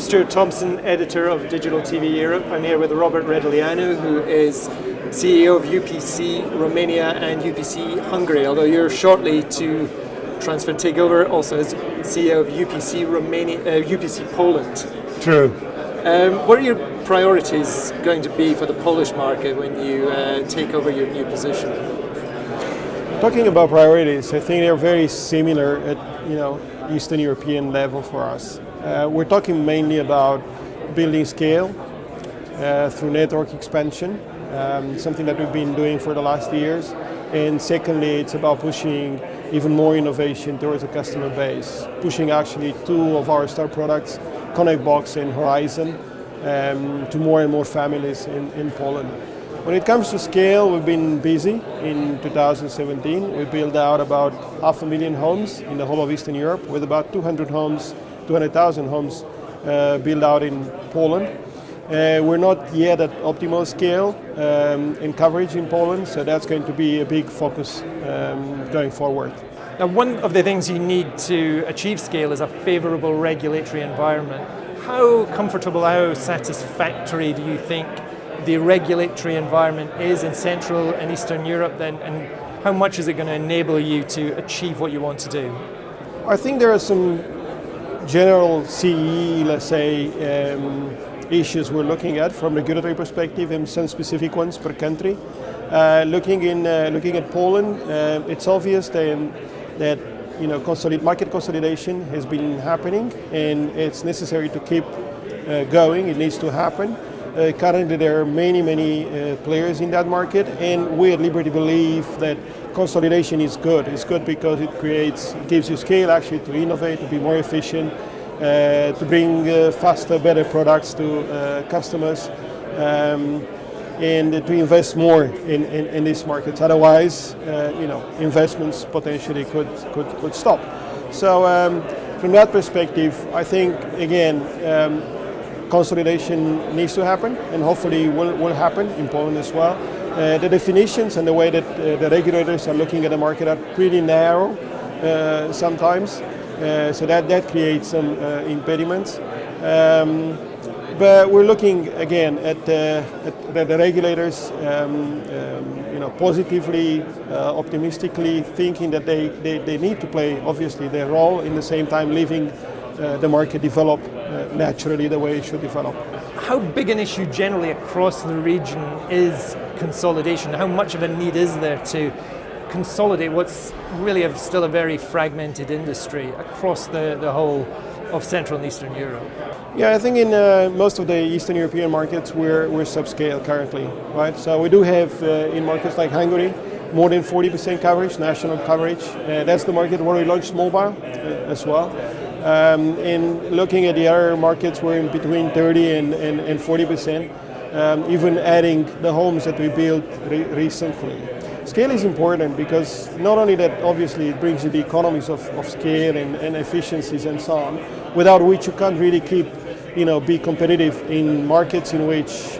Stuart Thompson, editor of Digital TV Europe. I'm here with Robert Redeleanu, who is CEO of UPC Romania and UPC Hungary, although you're shortly to transfer and take over also as CEO of UPC UPC Poland. True. What are your priorities going to be for the Polish market when you take over your new position? Talking about priorities, I think they're very similar at Eastern European level for us. We're talking mainly about building scale through network expansion, something that we've been doing for the last years. And secondly, it's about pushing even more innovation towards the customer base, pushing actually two of our star products, ConnectBox and Horizon, to more and more families in Poland. When it comes to scale, we've been busy. In 2017, we built out about 500,000 homes in the whole of Eastern Europe, with about 200,000 homes built out in Poland. We're not yet at optimal scale in coverage in Poland, so that's going to be a big focus going forward. Now, one of the things you need to achieve scale is a favourable regulatory environment. How comfortable, how satisfactory do you think the regulatory environment is in Central and Eastern Europe then, and how much is it going to enable you to achieve what you want to do? I think there are some general CE, let's say, issues we're looking at from a regulatory perspective, and some specific ones per country. Looking at Poland, it's obvious that market consolidation has been happening, and it's necessary to keep going. It needs to happen. Currently, there are many players in that market, and we at Liberty believe that consolidation is good. It's good because it gives you scale actually to innovate, to be more efficient, to bring faster, better products to customers, and to invest more in these markets. Otherwise, investments potentially could stop. So from that perspective, I think again, consolidation needs to happen, and hopefully will happen in Poland as well. The definitions and the way that the regulators are looking at the market are pretty narrow sometimes, so that creates some impediments. But we're looking again at the regulators, positively, optimistically, thinking that they need to play obviously their role, in the same time leaving the market develop naturally the way it should develop. How big an issue generally across the region is consolidation? How much of a need is there to consolidate what's really still a very fragmented industry across the whole of Central and Eastern Europe? Yeah, I think in most of the Eastern European markets we're subscale currently, right? So we do have in markets like Hungary more than 40% coverage, national coverage. That's the market where we launched mobile as well. And looking at the other markets, we're in between 30 and 40%, even adding the homes that we built recently. Scale is important because not only that, obviously it brings you the economies of scale and efficiencies and so on, without which you can't really be competitive in markets in which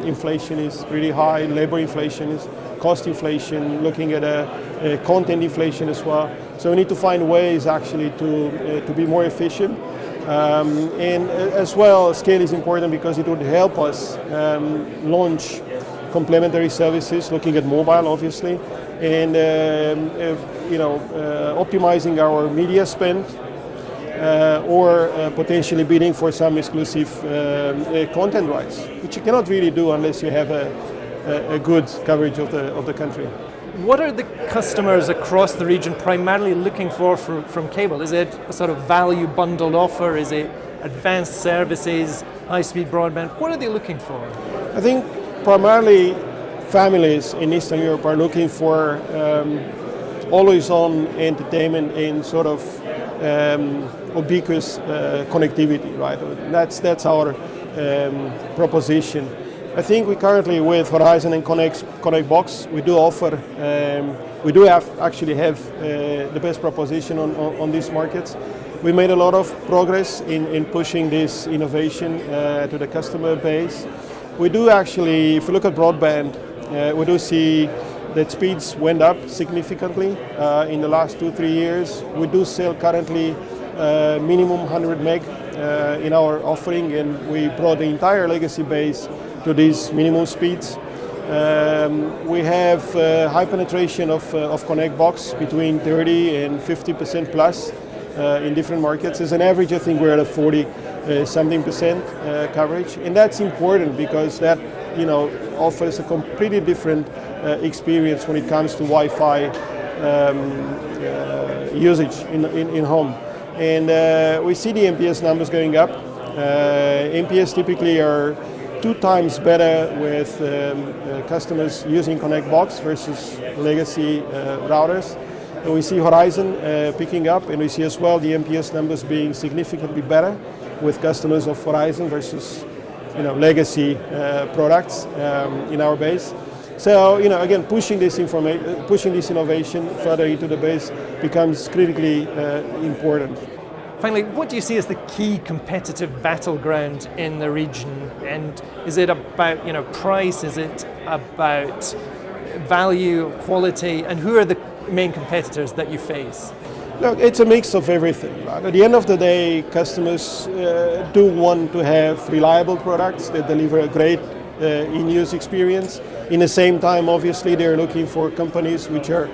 inflation is really high, labor inflation is cost inflation, looking at content inflation as well. So we need to find ways actually to be more efficient. And as well, scale is important because it would help us launch complementary services, looking at mobile obviously, and optimizing our media spend, or potentially bidding for some exclusive content rights, which you cannot really do unless you have a good coverage of the country. What are the customers across the region primarily looking for from cable? Is it a sort of value bundled offer? Is it advanced services, high-speed broadband? What are they looking for? I think primarily families in Eastern Europe are looking for always-on entertainment and sort of ubiquitous connectivity, right? That's our proposition. I think we currently, with Horizon and ConnectBox, we do actually have the best proposition on these markets. We made a lot of progress in pushing this innovation to the customer base. We do actually, if you look at broadband, we do see that speeds went up significantly in the last 2-3 years. We do sell currently minimum 100 meg in our offering, and we brought the entire legacy base to these minimum speeds. We have high penetration of Connect Box between 30 and 50% plus in different markets. As an average, I think we're at a 40 something percent coverage, and that's important because that offers a completely different experience when it comes to Wi-Fi usage in home. And we see the NPS numbers going up. NPS typically are 2 times better with customers using Connect Box versus legacy routers. And we see Horizon picking up, and we see as well the NPS numbers being significantly better with customers of Horizon versus legacy products in our base. So again, pushing this innovation further into the base becomes critically important. Finally, what do you see as the key competitive battleground in the region? And is it about price? Is it about value, quality? And who are the main competitors that you face? Look, it's a mix of everything. Right? At the end of the day, customers do want to have reliable products that deliver a great in-use experience. In the same time, obviously, they're looking for companies which are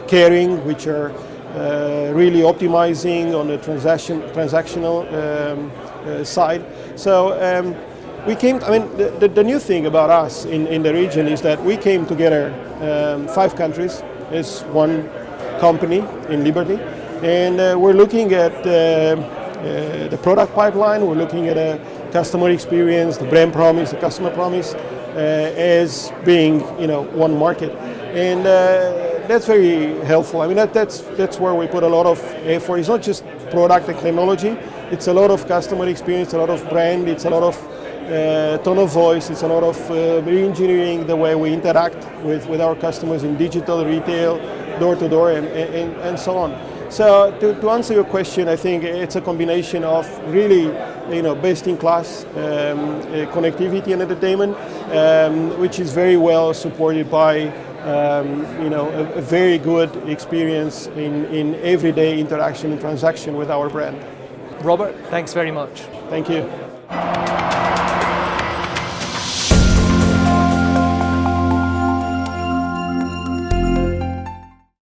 caring, which are really optimizing on the transactional side. So we came. The new thing about us in the region is that we came together 5 countries as one company in Liberty, and we're looking at the product pipeline. We're looking at a customer experience, the brand promise, the customer promise, as being one market, and that's very helpful. That's where we put a lot of effort. It's not just product and technology. It's a lot of customer experience, a lot of brand. It's a lot of tone of voice. It's a lot of re-engineering the way we interact with our customers in digital, retail, door to door, and so on. So to answer your question, I think it's a combination of really best-in-class connectivity and entertainment, which is very well supported by a very good experience in everyday interaction and transaction with our brand. Robert, thanks very much. Thank you.